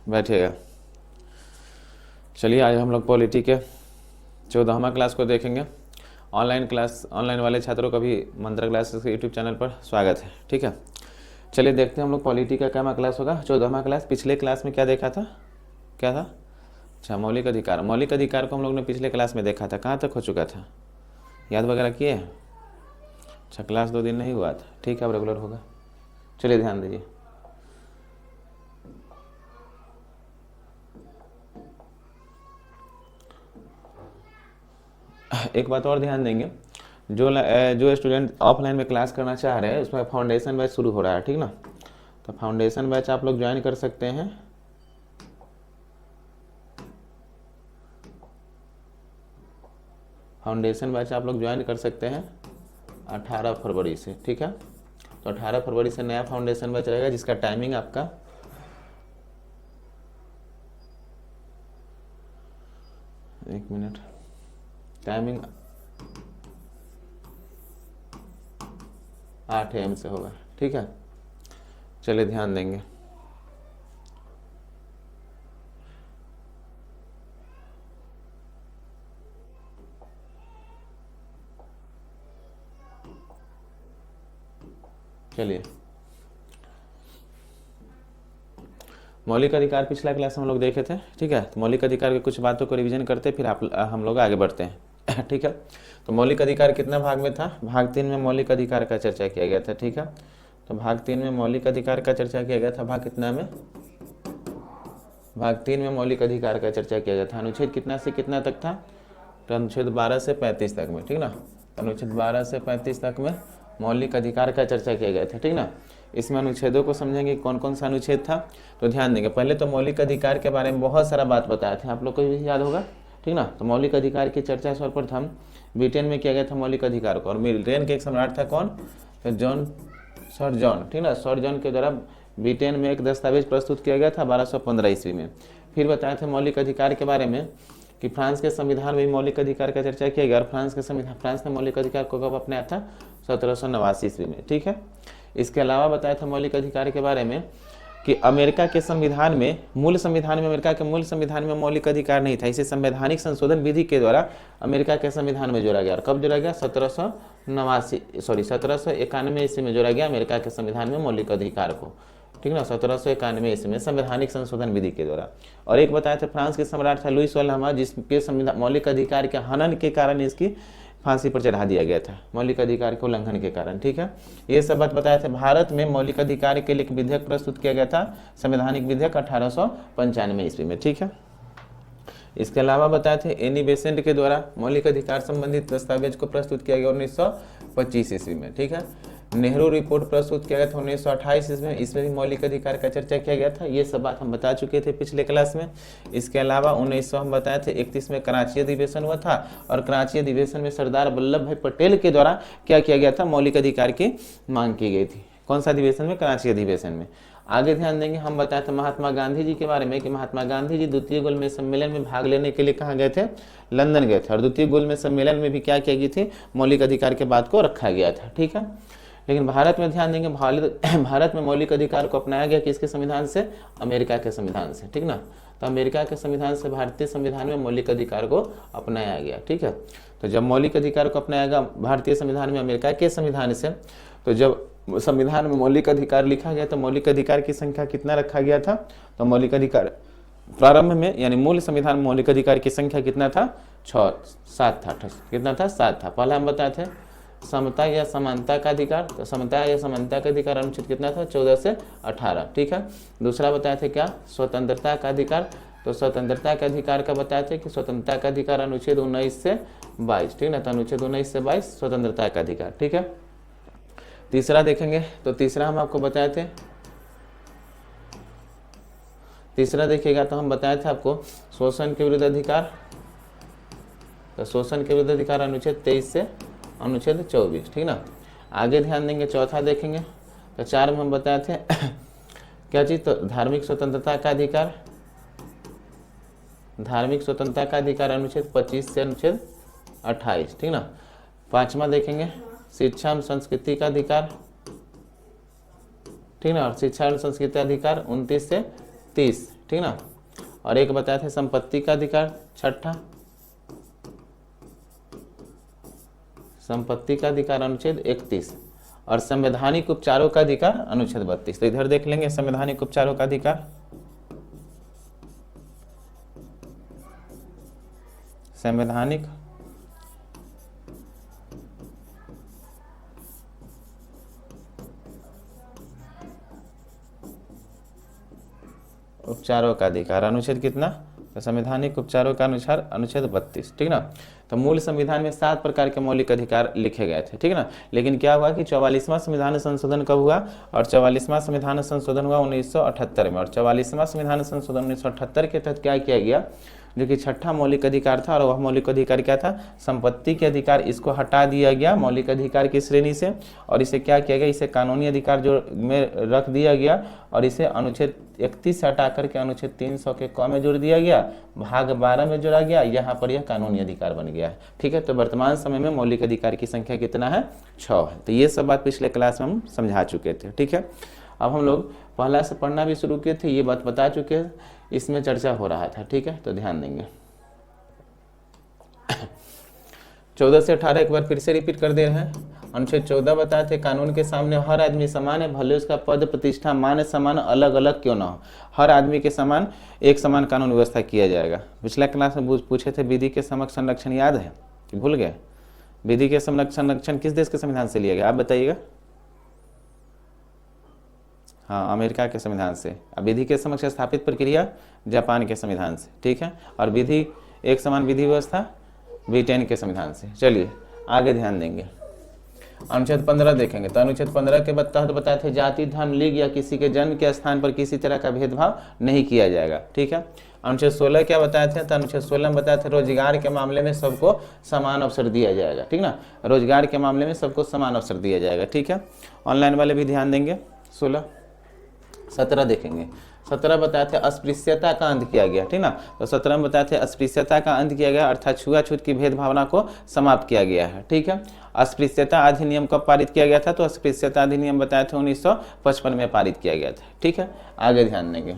बैठिएगा। चलिए आज हम लोग पॉलिटी के 14वां क्लास को देखेंगे। ऑनलाइन क्लास, ऑनलाइन वाले छात्रों का भी मंत्रा क्लासेस के यूट्यूब चैनल पर स्वागत है। ठीक है, चलिए देखते हैं हम लोग पॉलिटी का क्या क्लास होगा, 14वां क्लास। पिछले क्लास में क्या देखा था, क्या था? अच्छा, मौलिक अधिकार। मौलिक अधिकार को हम लोग ने पिछले क्लास में देखा था, कहाँ तक हो चुका था, याद वगैरह किए? अच्छा, क्लास 2 दिन नहीं हुआ था, ठीक है, अब रेगुलर होगा। चलिए ध्यान दीजिए। एक बात और ध्यान देंगे, जो स्टूडेंट ऑफलाइन में क्लास करना चाह रहे हैं उसमें फाउंडेशन बैच शुरू हो रहा है, ठीक ना। तो फाउंडेशन बैच आप लोग ज्वाइन कर सकते हैं। फाउंडेशन बैच आप लोग ज्वाइन कर सकते हैं 18 फरवरी से, ठीक है। तो 18 फरवरी से नया फाउंडेशन बैच रहेगा जिसका टाइमिंग आपका 1 मिनट, टाइमिंग 8 AM से होगा, ठीक है। चलिए ध्यान देंगे। चलिए, मौलिक अधिकार पिछला क्लास हम लोग देखे थे, ठीक है। तो मौलिक अधिकार के कुछ बातों को रिवीजन करते फिर हम लोग आगे बढ़ते हैं, ठीक है। तो मौलिक अधिकार कितना भाग में था? भाग 3 में मौलिक अधिकार का चर्चा किया गया था, ठीक है। तो भाग 3 में मौलिक अधिकार का चर्चा किया गया था। भाग कितना में? भाग 3 में मौलिक अधिकार का चर्चा किया गया था। अनुच्छेद कितना से कितना तक था? तो अनुच्छेद 12 से 35 तक में, ठीक ना। अनुच्छेद 12 से 35 तक में मौलिक अधिकार का चर्चा किया गया था, ठीक ना। इसमें अनुच्छेदों को समझेंगे कौन कौन सा अनुच्छेद था, तो ध्यान देंगे। पहले तो मौलिक अधिकार के बारे में बहुत सारा बात बताया था, आप लोग को भी याद होगा, ठीक ना। तो मौलिक अधिकार की चर्चा सर्वप्रथम ब्रिटेन में किया गया था मौलिक अधिकार को, और ब्रिटेन के एक सम्राट था कौन? तो सर जॉन, ठीक ना। सर जॉन के द्वारा ब्रिटेन में एक दस्तावेज प्रस्तुत किया गया था 1215 ईस्वी में। फिर बताया था मौलिक अधिकार के बारे में कि फ्रांस के संविधान में मौलिक अधिकार का चर्चा किया गया, और फ्रांस ने मौलिक अधिकार को कब अपनाया था? 1789 ईस्वी में, ठीक है। इसके अलावा बताया था मौलिक अधिकार के बारे में कि अमेरिका के संविधान में, अमेरिका के मूल संविधान में मौलिक अधिकार नहीं था। इसे संवैधानिक संशोधन विधि के द्वारा अमेरिका के संविधान में जोड़ा गया। और कब जोड़ा गया? 1791 ईस्वी में जोड़ा गया अमेरिका के संविधान में मौलिक अधिकार को, ठीक ना। 1791 ईस्वी में संवैधानिक संशोधन विधि के द्वारा। और एक बताया था फ्रांस के सम्राट था लुईस वाल्हमा, जिसके संविधान मौलिक अधिकार के हनन के कारण इसकी फांसी पर चढ़ा दिया गया था, मौलिक अधिकार के उल्लंघन के कारण, ठीक है। ये सब बात बताया था। भारत में मौलिक अधिकार के लिए एक विधेयक प्रस्तुत किया गया था, संवैधानिक विधेयक 1895 ईस्वी में, ठीक है। इसके अलावा बताए थे एनी बेसेंट के द्वारा मौलिक अधिकार संबंधित दस्तावेज को प्रस्तुत किया गया 1925 ईस्वी में, ठीक है। नेहरू रिपोर्ट प्रस्तुत किया गया था 1928 ईस्वी में, इसमें भी मौलिक अधिकार का चर्चा किया गया था। ये सब बात हम बता चुके थे पिछले क्लास में। इसके अलावा 1900 हम बताए थे 31 में कराची अधिवेशन हुआ था, और कराची अधिवेशन में सरदार वल्लभ भाई पटेल के द्वारा क्या किया गया था? मौलिक अधिकार की मांग की गई थी। कौन सा अधिवेशन में? कराची अधिवेशन में। आगे ध्यान देंगे, हम बताए थे महात्मा गांधी जी के बारे में कि महात्मा गांधी जी द्वितीय गोलमेज सम्मेलन में भाग लेने के लिए कहाँ गए थे? लंदन गए थे। और द्वितीय गोलमेज सम्मेलन में भी क्या किया गई थी? मौलिक अधिकार के बात को रखा गया था, ठीक है। लेकिन भारत में ध्यान देंगे, भारत में मौलिक अधिकार को अपनाया गया किसके संविधान से? अमेरिका के संविधान से, ठीक ना। तो अमेरिका के संविधान से भारतीय संविधान में मौलिक अधिकार को अपनाया गया, ठीक है। तो जब मौलिक अधिकार को अपनाया गया भारतीय संविधान में अमेरिका के संविधान से, तो जब संविधान में मौलिक अधिकार लिखा गया तो मौलिक अधिकार की संख्या कितना रखा गया था? तो मौलिक अधिकार प्रारंभ में, यानी मूल संविधान में मौलिक अधिकार की संख्या कितना था? 7 था। कितना था? 7 था। पहले हम बताए थे समता या समानता का अधिकार, तो समता या समानता का अधिकार अनुच्छेद कितना था? 14 से 18, ठीक है। दूसरा बताए थे क्या? स्वतंत्रता का अधिकार। तो स्वतंत्रता के अधिकार का बताए थे कि स्वतंत्रता का अधिकार अनुच्छेद 19 से 22, ठीक ना। तो अनुच्छेद 19 से 22 स्वतंत्रता का अधिकार, ठीक है। तीसरा देखेंगे, तो तीसरा हम आपको बताए थे, तीसरा देखिएगा तो हम बताए थे आपको शोषण के विरुद्ध अधिकार। तो शोषण के विरुद्ध अधिकार अनुच्छेद 23 से अनुच्छेद 24, ठीक ना। आगे ध्यान देंगे, चौथा देखेंगे, तो 4 में हम बताए थे क्या चीज? तो धार्मिक स्वतंत्रता का अधिकार, धार्मिक स्वतंत्रता का अधिकार अनुच्छेद 25 से अनुच्छेद 28, ठीक ना। 5वां देखेंगे शिक्षा एवं संस्कृति का अधिकार, ठीक ना। और शिक्षा एवं संस्कृति अधिकार 29 से 30, ठीक ना। और एक बताए थे संपत्ति का अधिकार, छठा संपत्ति का अधिकार अनुच्छेद 31, और संवैधानिक उपचारों का अधिकार अनुच्छेद 32। तो इधर देख लेंगे संवैधानिक उपचारों का अधिकार, संवैधानिक उपचारों का अधिकार अनुच्छेद कितना, तो संवैधानिक उपचारों का अनुसार अनुच्छेद 32, ठीक ना। तो मूल संविधान में 7 प्रकार के मौलिक अधिकार लिखे गए थे, ठीक ना। लेकिन क्या हुआ कि 44वां संविधान संशोधन कब हुआ, और 44वां संविधान संशोधन हुआ 1978 में, और 44वां संविधान संशोधन 1978 के तहत क्या किया गया, जो कि छठा मौलिक अधिकार था, और वह मौलिक अधिकार क्या था, संपत्ति के अधिकार, इसको हटा दिया गया मौलिक अधिकार की श्रेणी से, और इसे क्या किया गया, इसे कानूनी अधिकार जो में रख दिया गया, और इसे अनुच्छेद 31 से हटा करके अनुच्छेद 300 के क में जोड़ दिया गया, भाग 12 में जोड़ा गया, यहाँ पर यह कानूनी अधिकार बन गया है, ठीक है। तो वर्तमान समय में मौलिक अधिकार की संख्या कितना है, 6 है। तो ये सब बात पिछले क्लास में हम समझा चुके थे, ठीक है। अब हम लोग पहला से पढ़ना भी शुरू किए थे, ये बात बता चुके हैं, इसमें चर्चा हो रहा था, ठीक है। तो ध्यान देंगे 14 से 18 एक बार फिर से रिपीट कर दे रहे हैं। अनुच्छेद 14 बताए थे कानून के सामने हर आदमी समान है, भले उसका पद प्रतिष्ठा मान समान अलग अलग क्यों ना हो, हर आदमी के समान एक समान कानून व्यवस्था किया जाएगा। पिछला क्लास में पूछे थे विधि के समक्ष संरक्षण याद है कि भूल गए, विधि के समक्ष संरक्षण किस देश के संविधान से लिया गया, आप बताइएगा। हाँ, अमेरिका के संविधान से। अब विधि के समक्ष स्थापित प्रक्रिया जापान के संविधान से, ठीक है। और विधि एक समान विधि व्यवस्था ब्रिटेन के संविधान से। चलिए आगे ध्यान देंगे, अनुच्छेद 15 देखेंगे। तो अनुच्छेद 15 के तहत बताए थे जाति धर्म लिंग या किसी के जन्म के स्थान पर किसी तरह का भेदभाव नहीं किया जाएगा, ठीक है। अनुच्छेद 16 क्या बताए थे, तो अनुच्छेद 16 में बताए थे रोजगार के मामले में सबको समान अवसर दिया जाएगा, ठीक ना। रोजगार के मामले में सबको समान अवसर दिया जाएगा, ठीक है। ऑनलाइन वाले भी ध्यान देंगे। 16 17 देखेंगे। 17 बताए थे अस्पृश्यता का अंत किया गया, ठीक ना। तो 17 में बताए थे अस्पृश्यता का अंत किया गया, अर्थात छुआछूत की भेदभावना को समाप्त किया गया है, ठीक है। अस्पृश्यता अधिनियम कब पारित किया गया था, तो अस्पृश्यता अधिनियम बताए थे 1955 में पारित किया गया था, ठीक है। आगे ध्यान देंगे।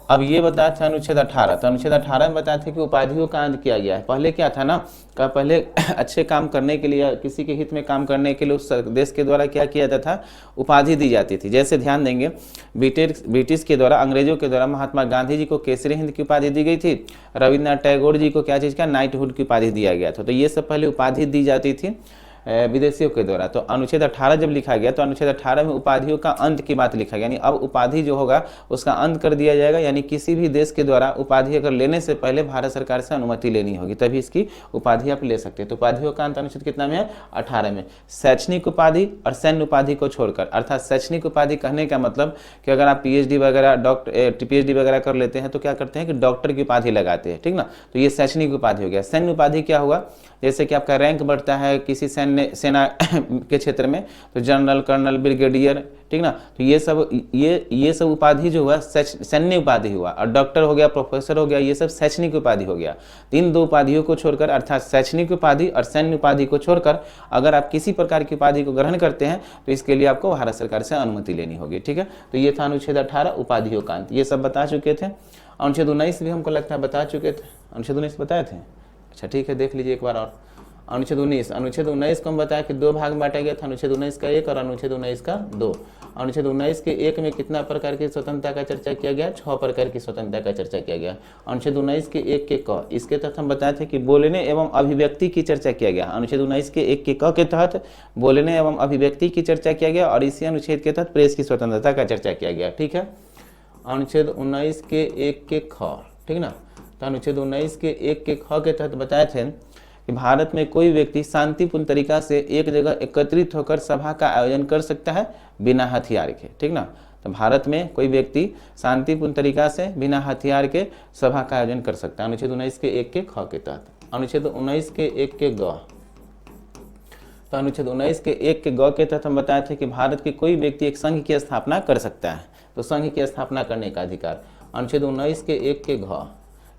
अब ये बताया था अनुच्छेद 18, तो अनुच्छेद 18 में बताया था कि उपाधियों का अंत किया गया है। पहले क्या था ना, पहले अच्छे काम करने के लिए, किसी के हित में काम करने के लिए उस देश के द्वारा क्या किया जाता था, उपाधि दी जाती थी। जैसे ध्यान देंगे, ब्रिटिश के द्वारा, अंग्रेजों के द्वारा महात्मा गांधी जी को केसरी हिंद की उपाधि दी गई थी, रविन्द्रनाथ टैगोर जी को क्या चीज़ का, नाइटहुड की उपाधि दिया गया था। तो ये सब पहले उपाधि दी जाती थी विदेशियों के द्वारा। तो अनुच्छेद 18 जब लिखा गया तो अनुच्छेद 18 में उपाधियों का अंत की बात लिखा गया, यानी अब उपाधि जो होगा उसका अंत कर दिया जाएगा, यानी किसी भी देश के द्वारा उपाधि अगर लेने से पहले भारत सरकार से अनुमति लेनी होगी, तभी इसकी उपाधि आप ले सकते हैं। तो उपाधियों का अंत अनुच्छेद कितना में है, 18 में। शैक्षणिक उपाधि और सैन्य उपाधि को छोड़कर, अर्थात शैक्षणिक उपाधि कहने का मतलब कि अगर आप PhD वगैरह कर लेते हैं तो क्या करते हैं कि डॉक्टर की उपाधि लगाते हैं, ठीक ना। तो ये शैक्षणिक उपाधि हो गया। सैन्य उपाधि क्या हुआ, जैसे कि आपका रैंक बढ़ता है किसी सेना के क्षेत्र में, तो जनरल, कर्नल, ब्रिगेडियर, ठीक ना। तो ये सब उपाधि जो हुआ सैन्य उपाधि हुआ, और डॉक्टर हो गया, प्रोफेसर हो गया, ये सब शैक्षणिक उपाधि हो गया। इन दो उपाधियों को छोड़कर, अर्थात शैक्षणिक उपाधि और सैन्य उपाधि को छोड़कर अगर आप किसी प्रकार की उपाधि को ग्रहण करते हैं तो इसके लिए आपको भारत सरकार से अनुमति लेनी होगी, ठीक है। तो ये था अनुच्छेद 18 उपाधियों का अंत, ये सब बता चुके थे। अनुच्छेद 19 भी हमको लगता है बता चुके थे, अनुच्छेद 19 बताए थे, अच्छा ठीक है, देख लीजिए एक बार और। अनुच्छेद 19 को हम बताया कि 2 भाग में बांटा गया था, अनुच्छेद 19 का 1 और अनुच्छेद 19 का 2। अनुच्छेद 19 के 1 में कितना प्रकार की स्वतंत्रता का चर्चा किया गया, 6 प्रकार की स्वतंत्रता का चर्चा किया गया। अनुच्छेद 19 के 1 के क, इसके तहत हम बताए थे कि बोलने एवं अभिव्यक्ति की चर्चा किया गया। अनुच्छेद 19 के 1 के क के तहत बोलने एवं अभिव्यक्ति की चर्चा किया गया, और इसी अनुच्छेद के तहत प्रेस की स्वतंत्रता का चर्चा किया गया, ठीक है। अनुच्छेद 19 के 1 के ख, ठीक ना। तो अनुच्छेद 19 के 1 के ख के तहत बताए थे कि भारत में कोई व्यक्ति शांतिपूर्ण तरीका से एक जगह एकत्रित होकर सभा का आयोजन कर सकता है बिना हथियार के, ठीक ना। तो भारत में कोई व्यक्ति शांतिपूर्ण तरीका से बिना हथियार के सभा का आयोजन कर सकता है, अनुच्छेद 19 के 1 के ख के तहत। अनुच्छेद 19 के 1 के ग, तो अनुच्छेद 19 के 1 के ग के तहत हम बताए थे कि भारत के कोई व्यक्ति एक संघ की स्थापना कर सकता है, तो संघ की स्थापना करने का अधिकार। अनुच्छेद 19 के 1 के घ,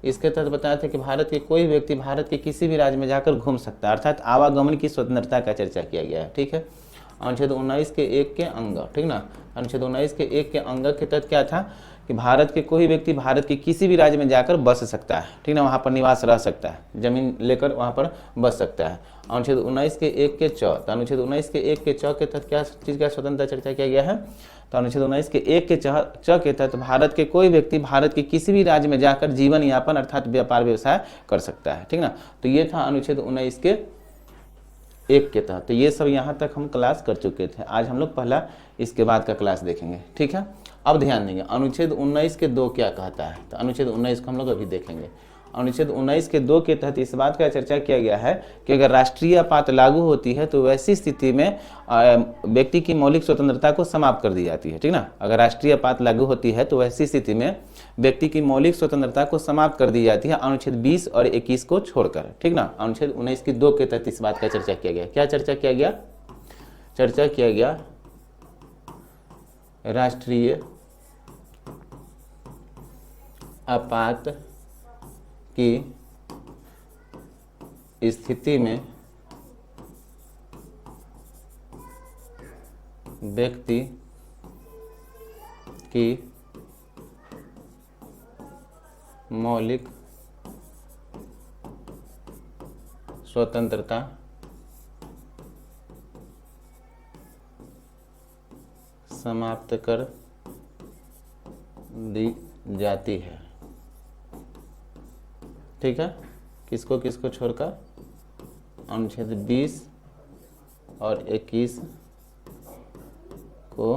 इसके तहत बताया था कि भारत के कोई व्यक्ति भारत के किसी भी राज्य में जाकर घूम सकता है, अर्थात आवागमन की स्वतंत्रता का चर्चा किया गया है, ठीक है। अनुच्छेद 19 के 1 के अंग, ठीक ना। अनुच्छेद 19 के 1 के अंग के तहत क्या था कि भारत के कोई व्यक्ति भारत के किसी भी राज्य में जाकर बस सकता है, ठीक ना, वहाँ पर निवास रह सकता है, जमीन लेकर वहाँ पर बस सकता है। अनुच्छेद 19 के 1 के च, तो अनुच्छेद 19 के 1 के च के तहत क्या चीज़ का स्वतंत्रता चर्चा किया गया है? तो अनुच्छेद 19 के 1 के च के तहत भारत के कोई व्यक्ति भारत के किसी भी राज्य में जाकर जीवन यापन अर्थात व्यापार व्यवसाय कर सकता है, ठीक ना। तो ये था अनुच्छेद 19 के 1 के तहत। तो ये सब यहाँ तक हम क्लास कर चुके थे। आज हम लोग पहला इसके बाद का क्लास देखेंगे, ठीक है। अब ध्यान देंगे अनुच्छेद 19 के 2 क्या कहता है। तो अनुच्छेद 19 को हम लोग अभी देखेंगे। अनुच्छेद 19 के 2 के तहत इस बात का चर्चा किया गया है कि अगर राष्ट्रीय आपात लागू होती है तो वैसी स्थिति में व्यक्ति की मौलिक स्वतंत्रता को समाप्त कर दी जाती है, ठीक ना। अगर राष्ट्रीय आपात लागू होती है तो वैसी स्थिति में व्यक्ति की मौलिक स्वतंत्रता को समाप्त कर दी जाती है, अनुच्छेद 20 और 21 को छोड़कर, ठीक ना। अनुच्छेद 19 के 2 के तहत इस बात का चर्चा किया गया। क्या चर्चा किया गया? चर्चा किया गया राष्ट्रीय आपात की स्थिति में व्यक्ति की मौलिक स्वतंत्रता समाप्त कर दी जाती है, ठीक है। किसको किसको छोड़कर? अनुच्छेद 20 और 21 को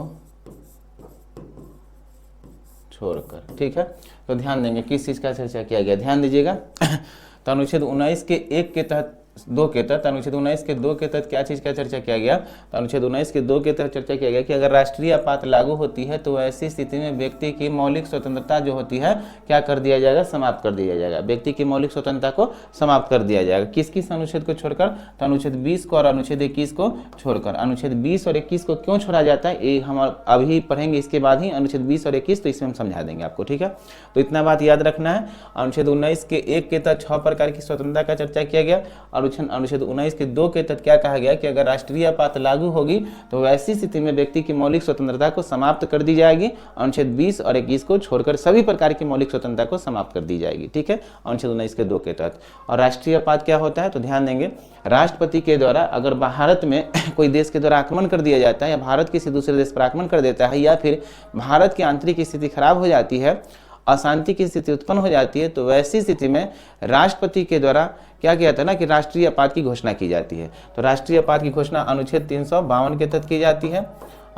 छोड़कर, ठीक है। तो ध्यान देंगे किस चीज़ का चर्चा किया गया, ध्यान दीजिएगा। तो अनुच्छेद 19 के 1 के तहत 2 के तहत, अनुच्छेद 19 के 2 के तहत क्या चीज़ का चर्चा किया गया? तो अनुच्छेद 19 के 2 के तहत चर्चा किया गया कि अगर राष्ट्रीय आपात लागू होती है तो ऐसी स्थिति में व्यक्ति की मौलिक स्वतंत्रता जो होती है क्या कर दिया जाएगा? समाप्त कर दिया जाएगा। व्यक्ति की मौलिक स्वतंत्रता को समाप्त कर दिया जाएगा। किस किस अनुच्छेद को छोड़कर? तो अनुच्छेद 20 को और अनुच्छेद 21 को छोड़कर। अनुच्छेद 20 और 21 को क्यों छोड़ा जाता है ये हम अभी पढ़ेंगे, इसके बाद ही अनुच्छेद 20 और 21, तो इसमें हम समझा देंगे आपको, ठीक है। तो इतना बात याद रखना है। अनुच्छेद 19 के 1 के तहत 6 प्रकार की स्वतंत्रता का चर्चा किया गया और अनुच्छेद 19 के 2 के तहत क्या कहा गया कि अगर राष्ट्रीय आपात लागू होगी तो वैसी स्थिति में व्यक्ति की मौलिक स्वतंत्रता को समाप्त कर दी जाएगी। अनुच्छेद 20 और 21 को छोड़कर सभी प्रकार की मौलिक स्वतंत्रता को समाप्त कर दी जाएगी, ठीक है, अनुच्छेद 19 के 2 के तहत। और राष्ट्रीय आपात क्या होता है? तो ध्यान देंगे, राष्ट्रपति के द्वारा अगर भारत में कोई देश के द्वारा आक्रमण कर दिया जाता है या भारत किसी दूसरे देश पर आक्रमण कर देता है या फिर भारत की आंतरिक स्थिति खराब हो जाती है, अशांति की स्थिति उत्पन्न हो जाती है, तो वैसी स्थिति में राष्ट्रपति के द्वारा क्या किया जाता है ना कि राष्ट्रीय आपात की घोषणा की जाती है। तो राष्ट्रीय आपात की घोषणा अनुच्छेद 352 के तहत की जाती है,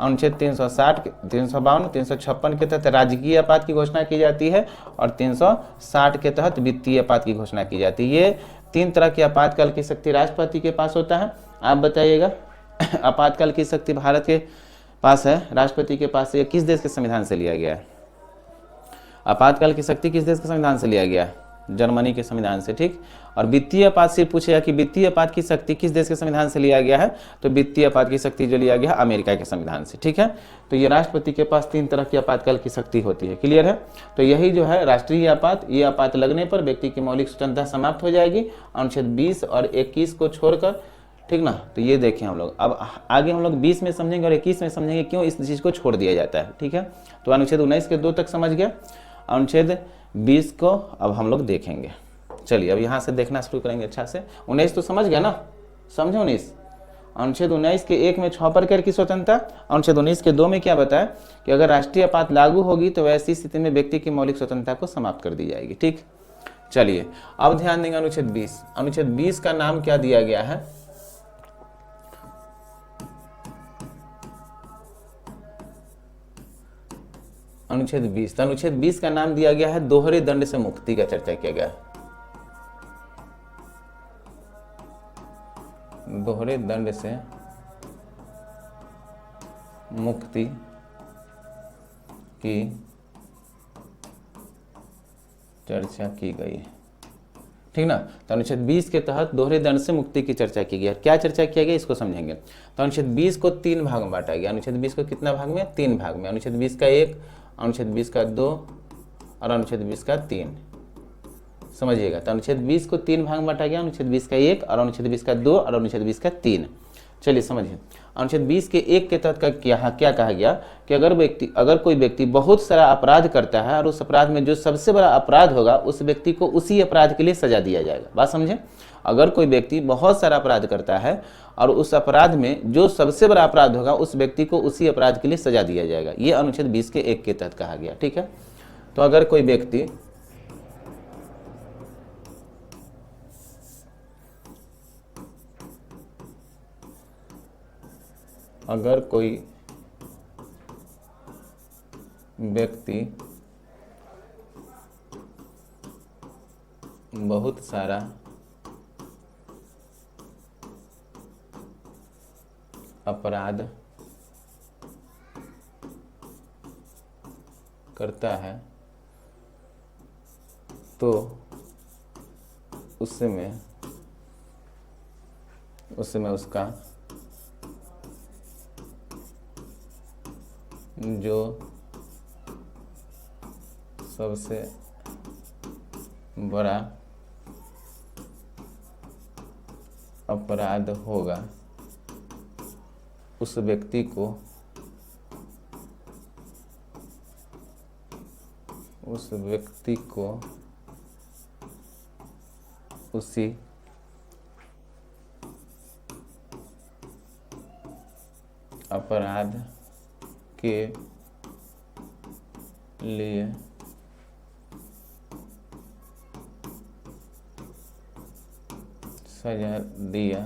अनुच्छेद 360, 352, 356 के तहत राजकीय आपात की घोषणा की जाती है और 360 के तहत वित्तीय आपात की घोषणा की जाती है। ये 3 तरह की आपातकाल की शक्ति राष्ट्रपति के पास होता है। आप बताइएगा आपातकाल की शक्ति भारत के पास है, राष्ट्रपति के पास है, किस देश के संविधान से लिया गया है? आपातकाल की शक्ति किस देश के संविधान से लिया गया है? जर्मनी के संविधान से, ठीक। और वित्तीय आपात से पूछेगा कि वित्तीय आपात की शक्ति किस देश के संविधान से लिया गया है? तो वित्तीय आपात की शक्ति जो लिया गया है अमेरिका के संविधान से, ठीक है। तो ये राष्ट्रपति के पास 3 तरह की आपातकाल की शक्ति होती है, क्लियर है। तो यही जो है राष्ट्रीय आपात, ये आपात लगने पर व्यक्ति की मौलिक स्वतंत्रता समाप्त हो जाएगी अनुच्छेद 20 और 21 को छोड़कर, ठीक ना। तो ये देखें हम लोग अब आगे हम लोग 20 में समझेंगे और 21 में समझेंगे क्यों इस चीज़ को छोड़ दिया जाता है, ठीक है। तो अनुच्छेद 19 के 2 तक समझ गया। अनुच्छेद 20 को अब हम लोग देखेंगे। चलिए अब यहाँ से देखना शुरू करेंगे अच्छा से। 19 तो समझ गया ना, समझे 19। अनुच्छेद 19 के 1 में 6 प्रकार की स्वतंत्रता, अनुच्छेद 19 के 2 में क्या बताया कि अगर राष्ट्रीय आपात लागू होगी तो वैसी स्थिति में व्यक्ति की मौलिक स्वतंत्रता को समाप्त कर दी जाएगी, ठीक। चलिए अब ध्यान देंगे अनुच्छेद 20। अनुच्छेद 20 का नाम क्या दिया गया है? अनुच्छेद 20, तो अनुच्छेद 20 का नाम दिया गया है दोहरे दंड से मुक्ति का चर्चा किया गया है। दोहरे दंड से मुक्ति की चर्चा की गई है, ठीक ना। तो अनुच्छेद 20 के तहत दोहरे दंड से मुक्ति की चर्चा की गई। क्या चर्चा किया गया इसको समझेंगे। तो अनुच्छेद 20 को 3 भाग में बांटा गया। अनुच्छेद 20 को कितना भाग में? 3 भाग में। अनुच्छेद 20 का 1, अनुच्छेद 20 का 2 और अनुच्छेद 20 का 3, समझिएगा। तो अनुच्छेद 20 को 3 भाग में बांटा गया, अनुच्छेद 20 का 1 और अनुच्छेद 20 का 2 और अनुच्छेद 20 का 3। चलिए समझिए, अनुच्छेद 20 के 1 के तहत का क्या क्या कहा गया कि अगर कोई व्यक्ति बहुत सारा अपराध करता है और उस अपराध में जो सबसे बड़ा अपराध होगा उस व्यक्ति को उसी अपराध के लिए सजा दिया जाएगा। बात समझे, अगर कोई व्यक्ति बहुत सारा अपराध करता है और उस अपराध में जो सबसे बड़ा अपराध होगा उस व्यक्ति को उसी अपराध के लिए सजा दिया जाएगा। ये अनुच्छेद 20 के 1 के तहत कहा गया। ठीक है, तो अगर कोई व्यक्ति बहुत सारा अपराध करता है तो उसमें उसका जो सबसे बड़ा अपराध होगा उस व्यक्ति को उसी अपराध के लिए सजा दिया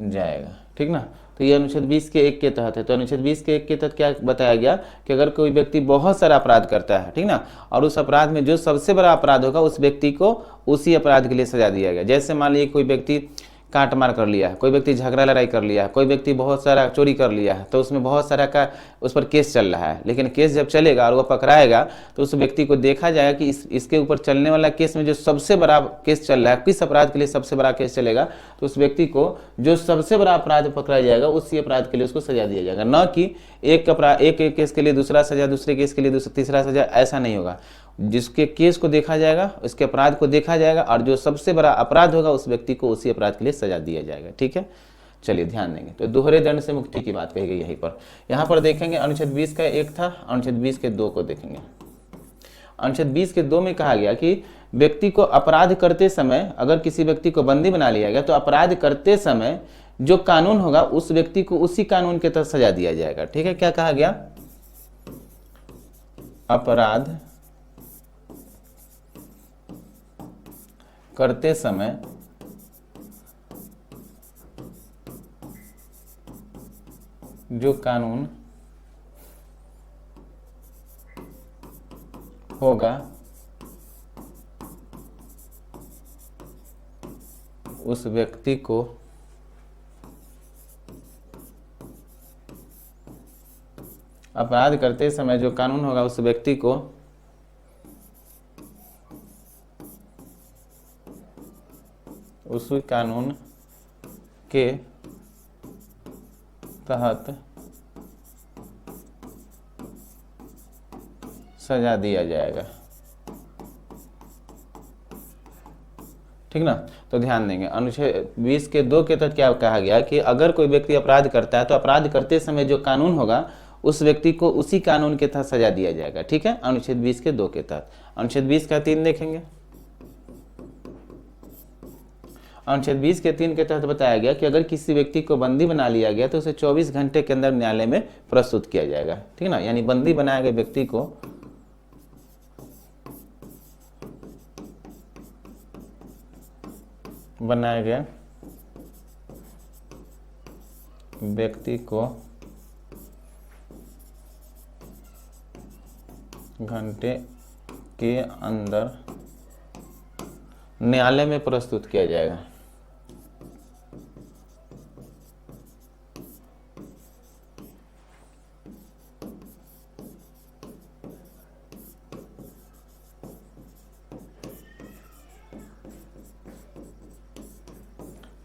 जाएगा। ठीक ना, तो ये अनुच्छेद 20 के 1 के तहत है। तो अनुच्छेद 20 के 1 के तहत क्या बताया गया कि अगर कोई व्यक्ति बहुत सारा अपराध करता है, ठीक ना, और उस अपराध में जो सबसे बड़ा अपराध होगा उस व्यक्ति को उसी अपराध के लिए सजा दिया गया। जैसे मान लीजिए कोई व्यक्ति काट मार कर लिया है, कोई व्यक्ति झगड़ा लड़ाई कर लिया है, कोई व्यक्ति बहुत सारा चोरी कर लिया है, तो उसमें बहुत सारा का उस पर केस चल रहा है। लेकिन केस जब चलेगा और वह पकड़ाएगा तो उस व्यक्ति को देखा जाएगा कि इसके ऊपर चलने वाला केस में जो सबसे बड़ा केस चल रहा है, किस अपराध के लिए सबसे बड़ा केस चलेगा, तो उस व्यक्ति को जो सबसे बड़ा अपराध पकड़ा जाएगा उसी अपराध के लिए उसको सजा दिया जाएगा। न कि एक केस के लिए दूसरा सजा, दूसरे केस के लिए तीसरा सजा, ऐसा नहीं होगा। जिसके केस को देखा जाएगा, उसके अपराध को देखा जाएगा और जो सबसे बड़ा अपराध होगा उस व्यक्ति को उसी अपराध के लिए सजा दिया जाएगा। ठीक है, चलिए ध्यान देंगे। तो दोहरे दंड से मुक्ति की बात कही गई यहीं पर। यहाँ पर देखेंगे अनुच्छेद 20 का 1 था, अनुच्छेद 20 के 2 को देखेंगे। अनुच्छेद 20 के 2 में कहा गया कि व्यक्ति को अपराध करते समय अगर किसी व्यक्ति को बंदी बना लिया गया तो अपराध करते समय जो कानून होगा उस व्यक्ति को उसी कानून के तहत सजा दिया जाएगा। ठीक है, क्या कहा गया, अपराध करते समय जो कानून होगा उस व्यक्ति को अपराध करते समय जो कानून होगा उस व्यक्ति को उसी कानून के तहत सजा दिया जाएगा। ठीक ना, तो ध्यान देंगे अनुच्छेद 20 के 2 के तहत क्या कहा गया कि अगर कोई व्यक्ति अपराध करता है तो अपराध करते समय जो कानून होगा उस व्यक्ति को उसी कानून के तहत सजा दिया जाएगा। ठीक है, अनुच्छेद 20 के 2 के तहत। अनुच्छेद 20 का 3 देखेंगे। अनुच्छेद 20 के 3 के तहत बताया गया कि अगर किसी व्यक्ति को बंदी बना लिया गया तो उसे 24 घंटे के अंदर न्यायालय में प्रस्तुत किया जाएगा। ठीक ना, यानी बंदी बनाए गए व्यक्ति को घंटे के अंदर न्यायालय में प्रस्तुत किया जाएगा।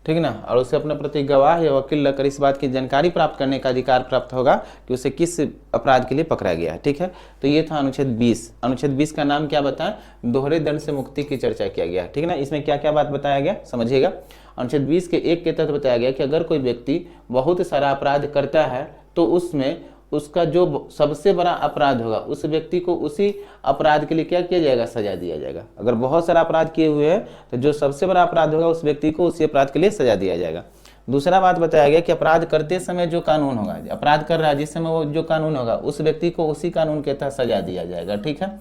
ठीक है ना, और उसे अपने प्रति गवाह या वकील रखकर इस बात की जानकारी प्राप्त करने का अधिकार प्राप्त होगा कि उसे किस अपराध के लिए पकड़ा गया है। ठीक है, तो ये था अनुच्छेद 20। अनुच्छेद 20 का नाम क्या बताएं, दोहरे दंड से मुक्ति की चर्चा किया गया। ठीक है ना, इसमें क्या क्या बात बताया गया समझिएगा। अनुच्छेद 20 के 1 के तहत बताया गया कि अगर कोई व्यक्ति बहुत सारा अपराध करता है तो उसमें उसका जो सबसे बड़ा अपराध होगा उस व्यक्ति को उसी अपराध के लिए क्या किया जाएगा, सजा दिया जाएगा। अगर बहुत सारा अपराध किए हुए हैं तो जो सबसे बड़ा अपराध होगा उस व्यक्ति को उसी अपराध के लिए सजा दिया जाएगा। दूसरा बात बताया गया कि अपराध करते समय जो कानून होगा, अपराध कर रहा है जिस समय वो जो कानून होगा उस व्यक्ति को उसी कानून के तहत सजा दिया जाएगा। ठीक है,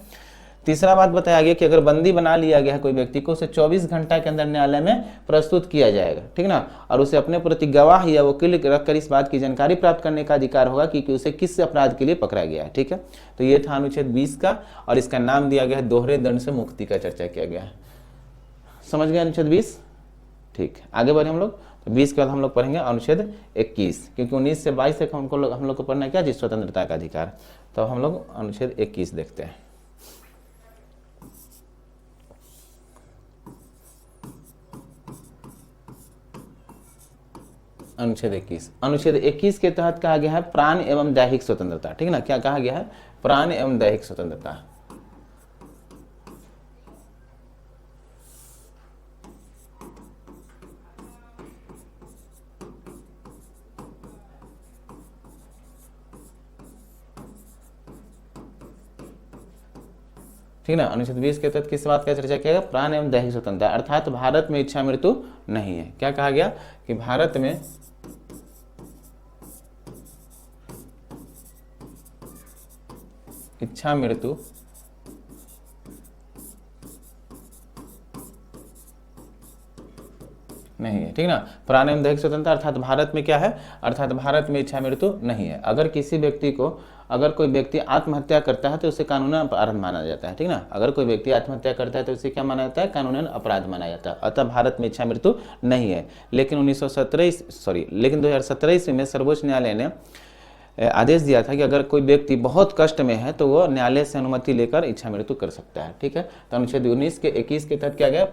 तीसरा बात बताया गया कि अगर बंदी बना लिया गया है कोई व्यक्ति को, उसे 24 घंटा के अंदर न्यायालय में प्रस्तुत किया जाएगा। ठीक ना, और उसे अपने प्रति गवाह या वकील रखकर इस बात की जानकारी प्राप्त करने का अधिकार होगा कि उसे किस अपराध के लिए पकड़ा गया है। ठीक है, तो ये था अनुच्छेद 20 का, और इसका नाम दिया गया है दोहरे दंड से मुक्ति का चर्चा किया गया है। समझ गए अनुच्छेद 20। ठीक, आगे बढ़े हम लोग। तो 20 के बाद हम लोग पढ़ेंगे अनुच्छेद 21, क्योंकि 19 से 22 तक हम लोग को पढ़ना है क्या जी, स्वतंत्रता का अधिकार। तो हम लोग अनुच्छेद 21 देखते हैं। अनुच्छेद 21, अनुच्छेद 21 के तहत कहा गया है प्राण एवं दैहिक स्वतंत्रता। ठीक है ना, क्या कहा गया है, प्राण एवं दैहिक स्वतंत्रता। ठीक है ना, अनुच्छेद 20 के तहत किस बात का चर्चा किया गया, प्राण एवं दैहिक स्वतंत्रता, अर्थात भारत में इच्छा मृत्यु नहीं है। क्या कहा गया कि भारत में इच्छा मृत्यु नहीं है। ठीक ना, प्राण एवं दैहिक स्वतंत्रता अर्थात भारत में क्या है, अर्थात भारत में इच्छा मृत्यु नहीं है। अगर किसी व्यक्ति को, अगर कोई व्यक्ति आत्महत्या करता है तो उसे कानूनन अपराध माना जाता है। ठीक ना, अगर कोई व्यक्ति आत्महत्या करता है तो उसे क्या माना जाता है, कानूनन अपराध माना जाता है। अतः भारत में इच्छा मृत्यु नहीं है। लेकिन 2017 में सर्वोच्च न्यायालय ने आदेश दिया था कि अगर कोई व्यक्ति बहुत कष्ट में है तो वो न्यायालय से अनुमति लेकर इच्छा मृत्यु कर सकता है। ठीक है, तो अनुच्छेद 19 के 21 के तहत क्या गया,